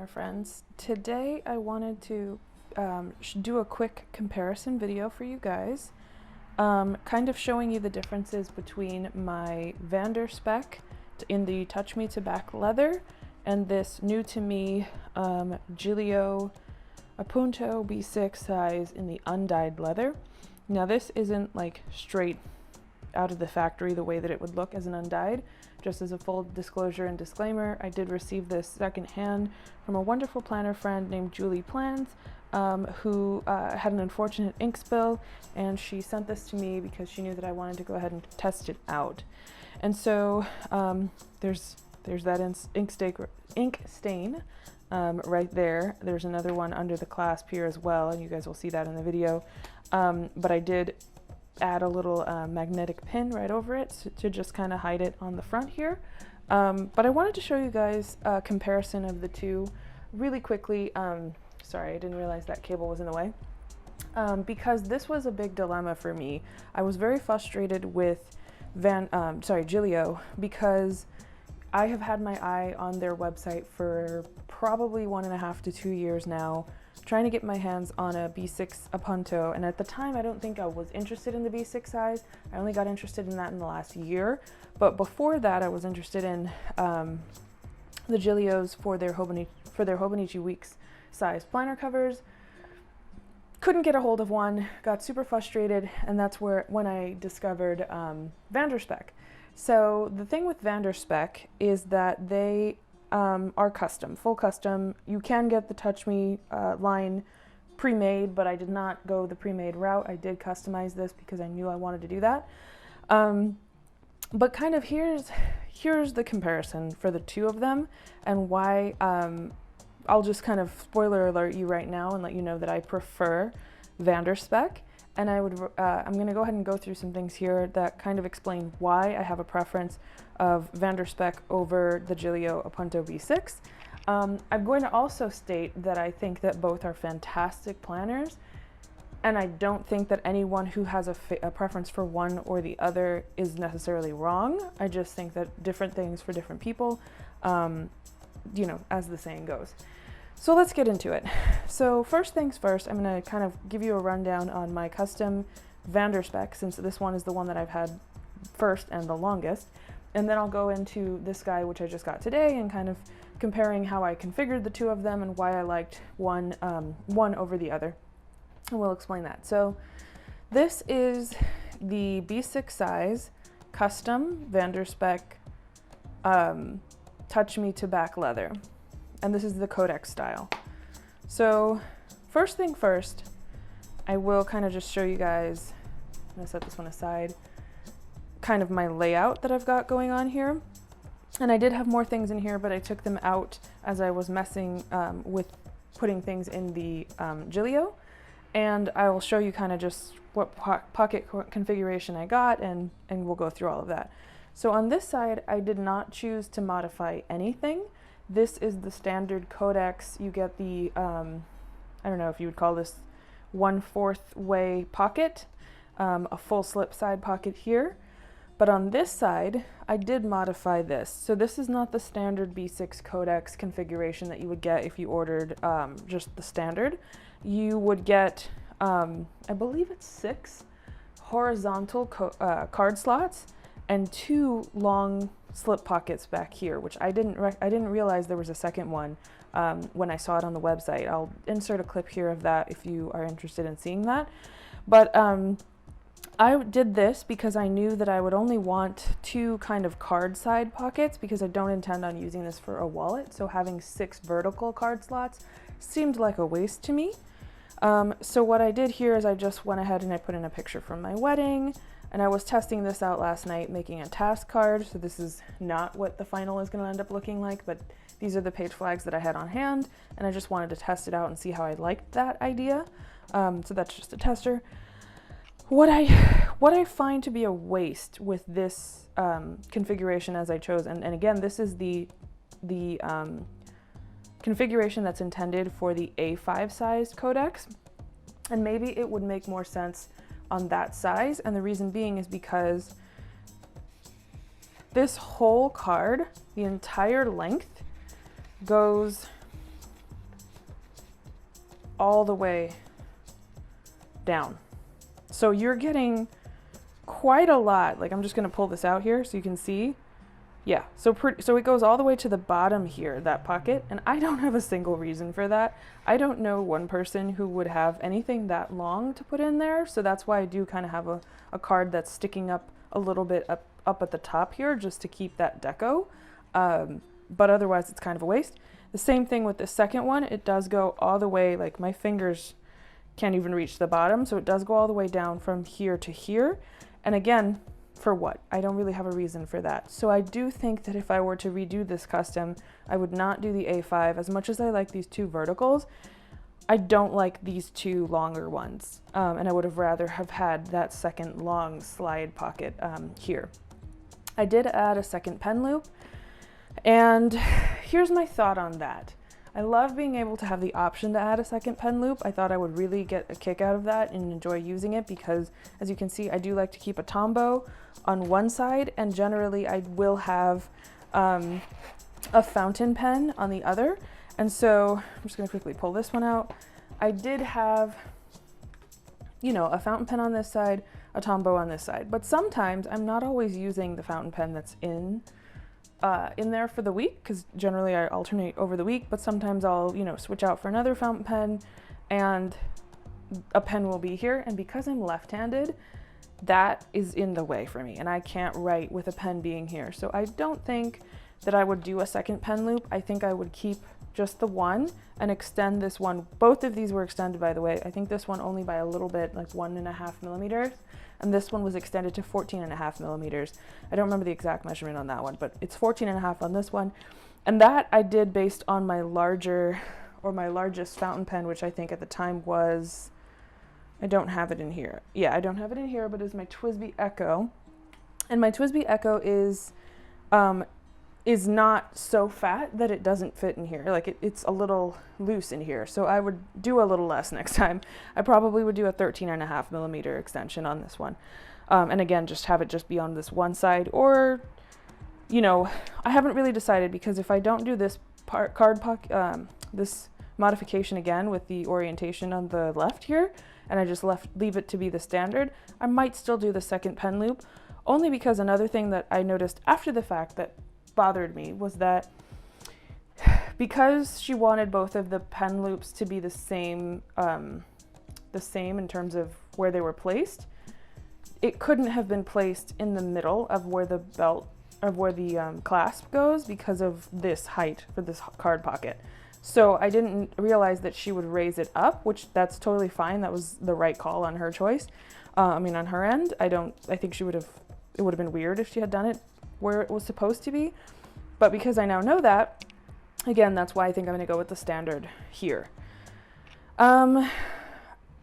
planner friends. Today I wanted to do a quick comparison video for you guys, kind of showing you the differences between my VDS in the Touch Me to Back leather and this new to me Gillio Appunto B6 size in the undyed leather. Now this isn't like straight out of the factory the way that it would look as an undyed. Just as a full disclosure and disclaimer, I did receive this secondhand from a wonderful planner friend named Julie Plans, who had an unfortunate ink spill, and she sent this to me because she knew that I wanted to go ahead and test it out. And so there's that ink stain right there. There's another one under the clasp here as well, and you guys will see that in the video. But I did add a little magnetic pin right over it to just kind of hide it on the front here. But I wanted to show you guys a comparison of the two really quickly. Sorry, I didn't realize that cable was in the way. Because this was a big dilemma for me. I was very frustrated with Gillio, because I have had my eye on their website for probably 1.5 to 2 years now, trying to get my hands on a B6 Appunto, and at the time I don't think I was interested in the B6 size. I only got interested in that in the last year, but before that I was interested in the Gillios for their Hobonichi Weeks size planner covers. Couldn't get a hold of one, got super frustrated, and that's when I discovered VDS. So the thing with VDS is that they are custom, full custom. You can get the Touch Me line pre-made, but I did not go the pre-made route. I did customize this because I knew I wanted to do that. But kind of here's the comparison for the two of them, and why I'll just kind of spoiler alert you right now and let you know that I prefer VDS. And I'm going to go ahead and go through some things here that kind of explain why I have a preference of VDS over the Gillio Appunto B6. I'm going to also state that I think that both are fantastic planners, and I don't think that anyone who has a preference for one or the other is necessarily wrong. I just think that different things for different people, you know, as the saying goes. So let's get into it. So first things first, I'm going to kind of give you a rundown on my custom VDS, since this one is the one that I've had first and the longest. And then I'll go into this guy, which I just got today, and kind of comparing how I configured the two of them and why I liked one over the other. And we'll explain that. So this is the B6 size custom VDS Touch Me to Back leather. And this is the Codex style. So first thing first, I will kind of just show you guys, I'm gonna set this one aside, kind of my layout that I've got going on here. And I did have more things in here, but I took them out as I was messing with putting things in the Gillio. And I will show you kind of just what pocket configuration I got, and we'll go through all of that. So on this side, I did not choose to modify anything. This is the standard Codex. You get the, I don't know if you would call this 1/4 way pocket, a full slip side pocket here. But on this side, I did modify this. So this is not the standard B6 Codex configuration that you would get if you ordered just the standard. You would get, I believe it's 6 horizontal card slots and 2 long slip pockets back here, which I didn't realize there was a second one when I saw it on the website. I'll insert a clip here of that if you are interested in seeing that. But I did this because I knew that I would only want 2 kind of card side pockets, because I don't intend on using this for a wallet. So having 6 vertical card slots seemed like a waste to me. So what I did here is I just went ahead and I put in a picture from my wedding. And I was testing this out last night, making a task card. So this is not what the final is going to end up looking like, but these are the page flags that I had on hand, and I just wanted to test it out and see how I liked that idea. So that's just a tester. What I find to be a waste with this configuration as I chose, and again, this is the configuration that's intended for the A5 sized Codex, and maybe it would make more sense on that size, and the reason being is because this whole card, the entire length, goes all the way down. So you're getting quite a lot. Like, I'm just going to pull this out here so you can see. Yeah, so it goes all the way to the bottom here, that pocket, and I don't have a single reason for that. I don't know one person who would have anything that long to put in there, so that's why I do kind of have a card that's sticking up a little bit up at the top here just to keep that deco, but otherwise it's kind of a waste. The same thing with the second one. It does go all the way, like my fingers can't even reach the bottom, so it does go all the way down from here to here, and again, for what? I don't really have a reason for that. So I do think that if I were to redo this custom, I would not do the A5. As much as I like these two verticals, I don't like these two longer ones. And I would have rather have had that second long slide pocket here. I did add a second pen loop, and here's my thought on that. I love being able to have the option to add a second pen loop. I thought I would really get a kick out of that and enjoy using it because, as you can see, I do like to keep a tombow on one side, and generally I will have a fountain pen on the other. And so I'm just going to quickly pull this one out. I did have, you know, a fountain pen on this side, a tombow on this side, but sometimes I'm not always using the fountain pen that's in there for the week, because generally I alternate over the week, but sometimes I'll, you know, switch out for another fountain pen and a pen will be here. And because I'm left-handed, that is in the way for me and I can't write with a pen being here. So I don't think that I would do a second pen loop. I think I would keep just the one and extend this one. Both of these were extended, by the way. I think this one only by a little bit, like 1.5 millimeters. And this one was extended to 14.5 millimeters. I don't remember the exact measurement on that one, but it's 14.5 on this one. And that I did based on my larger, or my largest fountain pen, which I think at the time was, I don't have it in here. Yeah, I don't have it in here, but it's my TWSBI Echo. And my TWSBI Echo is not so fat that it doesn't fit in here. Like it's a little loose in here. So I would do a little less next time. I probably would do a 13.5 millimeter extension on this one. And again, just have it just be on this one side, or, you know, I haven't really decided, because if I don't do this card pocket, this modification again with the orientation on the left here, and I just leave it to be the standard, I might still do the second pen loop, only because another thing that I noticed after the fact that bothered me was that because she wanted both of the pen loops to be the same in terms of where they were placed, it couldn't have been placed in the middle of where the belt, of where the clasp goes, because of this height for this card pocket. So I didn't realize that she would raise it up, which that's totally fine. That was the right call on her choice. I mean, on her end, I think it would have been weird if she had done it where it was supposed to be. But because I now know that, again, that's why I think I'm going to go with the standard here. And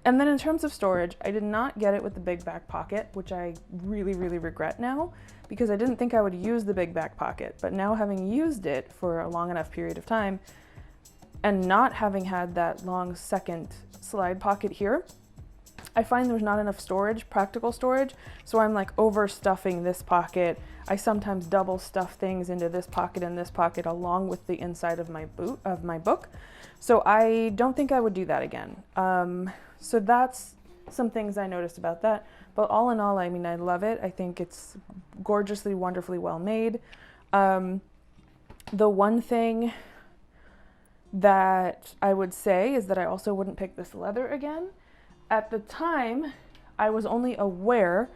then in terms of storage, I did not get it with the big back pocket, which I really, really regret now, because I didn't think I would use the big back pocket. But now, having used it for a long enough period of time and not having had that long second slide pocket here, I find there's not enough storage, practical storage, so I'm like overstuffing this pocket. I sometimes double stuff things into this pocket and this pocket along with the inside of my book. So I don't think I would do that again. So that's some things I noticed about that. But all in all, I mean, I love it. I think it's gorgeously, wonderfully well made. The one thing that I would say is that I also wouldn't pick this leather again. At the time, I was only aware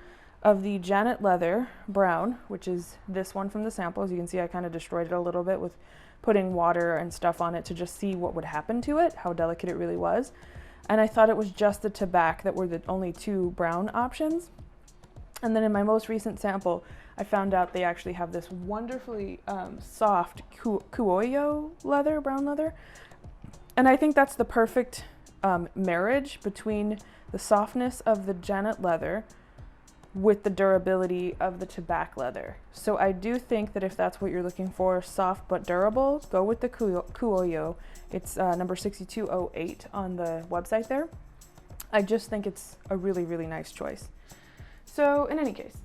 of the Janet Leather Brown, which is this one from the sample. As you can see, I kind of destroyed it a little bit with putting water and stuff on it to just see what would happen to it, how delicate it really was. And I thought it was just the tobacco that were the only two brown options. And then in my most recent sample, I found out they actually have this wonderfully soft Kuoyo leather, brown leather. And I think that's the perfect marriage between the softness of the Janet leather with the durability of the tobacco leather. So I do think that if that's what you're looking for, soft but durable, go with the Kuoyo. It's number 6208 on the website there. I just think it's a really, really nice choice. So in any case,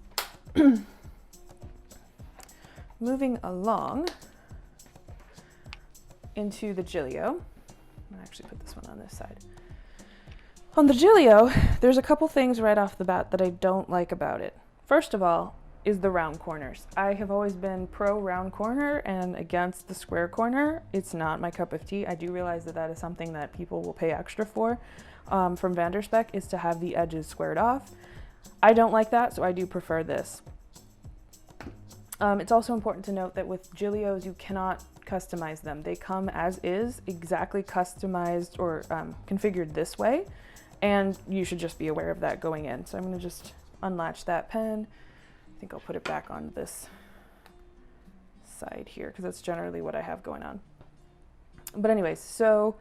moving along into the Gillio. I'm gonna actually put this one on this side. On the Gillio, there's a couple things right off the bat that I don't like about it. First of all is the round corners. I have always been pro round corner and against the square corner. It's not my cup of tea. I do realize that that is something that people will pay extra for from VanderSpec, is to have the edges squared off. I don't like that, so I do prefer this. It's also important to note that with Gillios, you cannot customize them. They come as is, exactly customized or configured this way, and you should just be aware of that going in. So I'm going to just unlatch that pen. I think I'll put it back on this side here because that's generally what I have going on. But anyways, so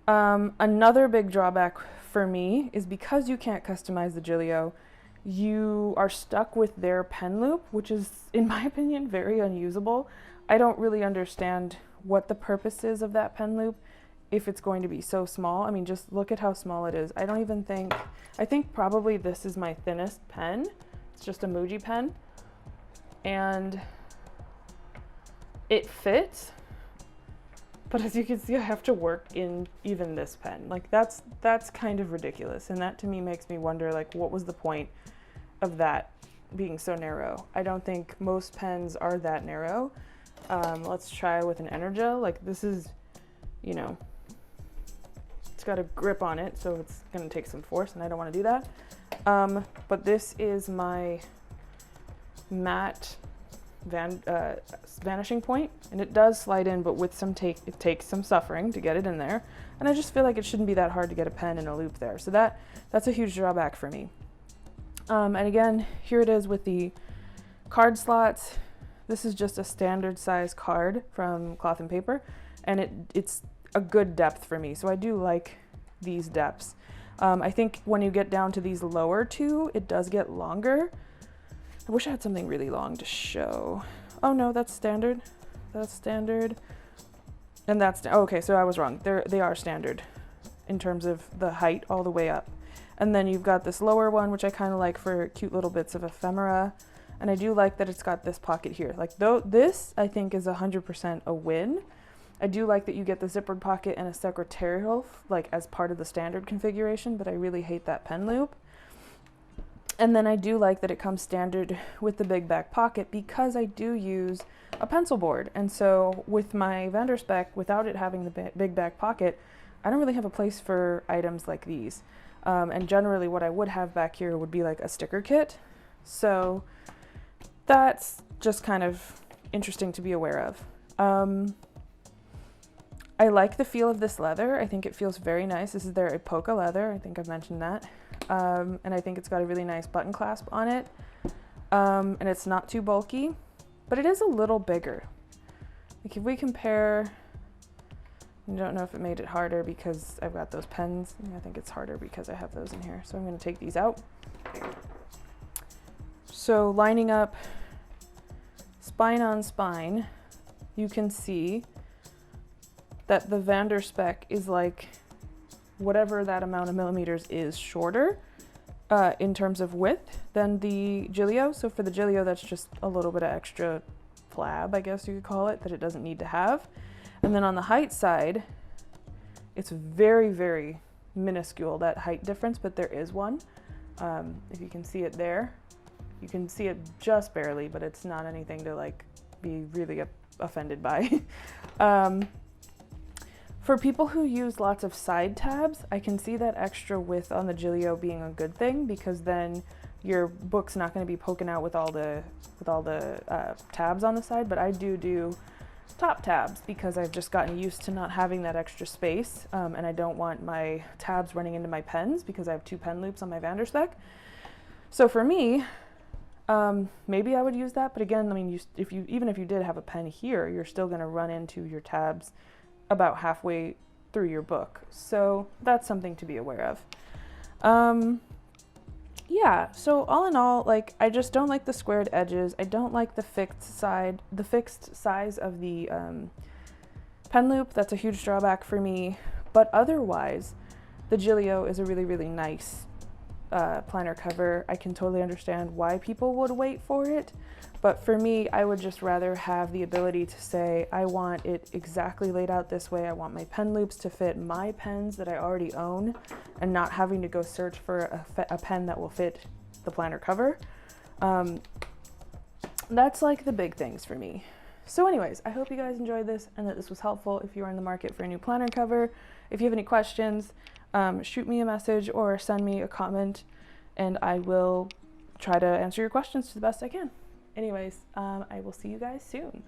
another big drawback for me is because you can't customize the Gillio, you are stuck with their pen loop, which is, in my opinion, very unusable. I don't really understand what the purpose is of that pen loop if it's going to be so small. I mean, just look at how small it is. I think probably this is my thinnest pen. It's just a Muji pen, and it fits, but as you can see, I have to work in even this pen. Like that's kind of ridiculous, and that to me makes me wonder, like, what was the point of that being so narrow? I don't think most pens are that narrow. Let's try with an Energel. Like, this is, you know, it's got a grip on it, so it's gonna take some force, and I don't want to do that. But this is my matte vanishing point, and it does slide in, but with it takes some suffering to get it in there, and I just feel like it shouldn't be that hard to get a pen in a loop there. So that's a huge drawback for me. And again, here it is with the card slots. This is just a standard size card from Cloth and Paper, and it's a good depth for me, so I do like these depths. I think when you get down to these lower two, it does get longer. I wish I had something really long to show. Oh no, that's standard. That's standard. And that's, okay, so I was wrong. They are standard in terms of the height all the way up. And then you've got this lower one, which I kind of like for cute little bits of ephemera. And I do like that it's got this pocket here. Like, though this I think is 100% a win. I do like that you get the zippered pocket and a secretarial, like, as part of the standard configuration, but I really hate that pen loop. And then I do like that it comes standard with the big back pocket because I do use a pencil board. And so with my VanderSpec, without it having the big back pocket, I don't really have a place for items like these. And generally what I would have back here would be like a sticker kit. So that's just kind of interesting to be aware of. I like the feel of this leather. I think it feels very nice. This is their Epoca leather. I think I've mentioned that. And I think it's got a really nice button clasp on it. And it's not too bulky, but it is a little bigger. Like, if we compare, I don't know if it made it harder because I've got those pens. I think it's harder because I have those in here. So I'm going to take these out. So lining up spine on spine, you can see that the VanderSpec is like whatever that amount of millimeters is shorter in terms of width than the Gillio. So for the Gillio, that's just a little bit of extra flab, I guess you could call it, that it doesn't need to have. And then on the height side, it's very, very minuscule, that height difference, but there is one. If you can see it there, you can see it just barely, but it's not anything to like be really offended by. For people who use lots of side tabs, I can see that extra width on the Gillio being a good thing, because then your book's not going to be poking out with all the tabs on the side. But I do top tabs because I've just gotten used to not having that extra space, and I don't want my tabs running into my pens because I have 2 pen loops on my VanderSpec. So for me, maybe I would use that, but again, I mean, even if you did have a pen here, you're still going to run into your tabs about halfway through your book. So that's something to be aware of. Yeah, so all in all, like, I just don't like the squared edges. I don't like the fixed size of the pen loop. That's a huge drawback for me. But otherwise, the Gillio is a really, really nice planner cover. I can totally understand why people would wait for it, but for me, I would just rather have the ability to say, I want it exactly laid out this way. I want my pen loops to fit my pens that I already own, and not having to go search for a pen that will fit the planner cover. That's like the big things for me. So anyways, I hope you guys enjoyed this and that this was helpful if you are in the market for a new planner cover. If you have any questions, shoot me a message or send me a comment, and I will try to answer your questions to the best I can. Anyways, I will see you guys soon.